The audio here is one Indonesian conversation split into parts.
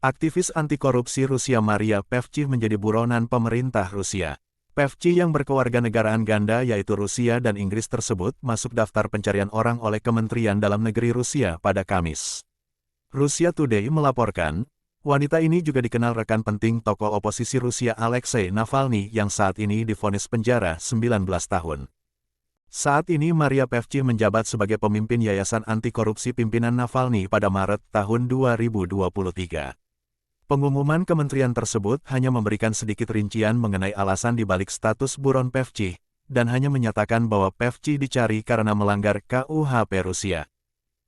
Aktivis anti korupsi Rusia Maria Pevchikh menjadi buronan pemerintah Rusia. Pevchikh yang berkewarganegaraan ganda yaitu Rusia dan Inggris tersebut masuk daftar pencarian orang oleh Kementerian Dalam Negeri Rusia pada Kamis. Russia Today melaporkan, wanita ini juga dikenal rekan penting tokoh oposisi Rusia Alexei Navalny yang saat ini divonis penjara 19 tahun. Saat ini Maria Pevchikh menjabat sebagai pemimpin Yayasan Anti Korupsi Pimpinan Navalny pada Maret tahun 2023. Pengumuman kementerian tersebut hanya memberikan sedikit rincian mengenai alasan dibalik status buron Pevchikh, dan hanya menyatakan bahwa Pevchikh dicari karena melanggar KUHP Rusia.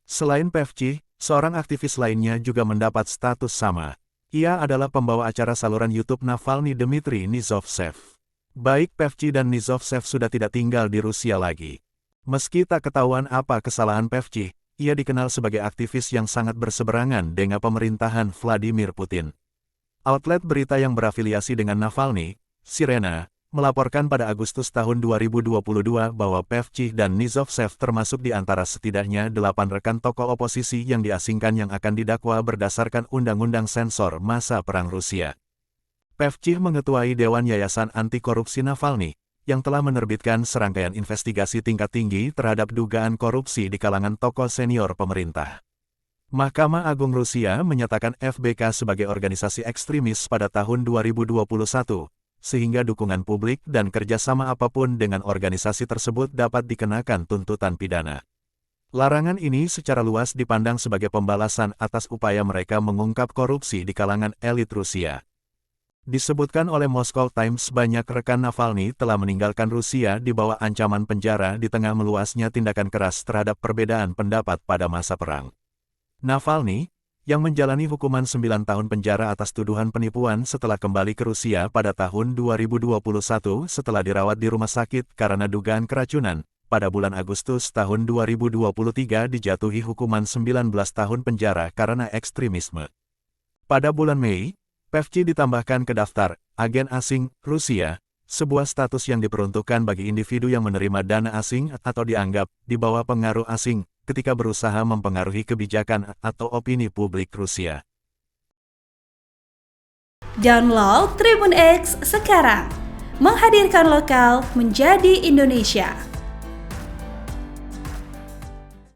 Selain Pevchikh, seorang aktivis lainnya juga mendapat status sama. Ia adalah pembawa acara saluran YouTube Navalny Dmitry Nizovtsev. Baik Pevchikh dan Nizovtsev sudah tidak tinggal di Rusia lagi. Meski tak ketahuan apa kesalahan Pevchikh, ia dikenal sebagai aktivis yang sangat berseberangan dengan pemerintahan Vladimir Putin. Outlet berita yang berafiliasi dengan Navalny, Sirena, melaporkan pada Agustus tahun 2022 bahwa Pevchikh dan Nizovtsev termasuk di antara setidaknya 8 rekan tokoh oposisi yang diasingkan yang akan didakwa berdasarkan Undang-Undang Sensor Masa Perang Rusia. Pevchikh mengetuai Dewan Yayasan Anti Korupsi Navalny, yang telah menerbitkan serangkaian investigasi tingkat tinggi terhadap dugaan korupsi di kalangan tokoh senior pemerintah. Mahkamah Agung Rusia menyatakan FBK sebagai organisasi ekstremis pada tahun 2021, sehingga dukungan publik dan kerjasama apapun dengan organisasi tersebut dapat dikenakan tuntutan pidana. Larangan ini secara luas dipandang sebagai pembalasan atas upaya mereka mengungkap korupsi di kalangan elit Rusia. Disebutkan oleh Moscow Times banyak rekan Navalny telah meninggalkan Rusia di bawah ancaman penjara di tengah meluasnya tindakan keras terhadap perbedaan pendapat pada masa perang. Navalny, yang menjalani hukuman 9 tahun penjara atas tuduhan penipuan setelah kembali ke Rusia pada tahun 2021 setelah dirawat di rumah sakit karena dugaan keracunan, pada bulan Agustus tahun 2023 dijatuhi hukuman 19 tahun penjara karena ekstremisme. Pada bulan Mei, Pevchikh ditambahkan ke daftar agen asing Rusia, sebuah status yang diperuntukkan bagi individu yang menerima dana asing atau dianggap di bawah pengaruh asing ketika berusaha mempengaruhi kebijakan atau opini publik Rusia. Download Tribun X sekarang, menghadirkan lokal menjadi Indonesia.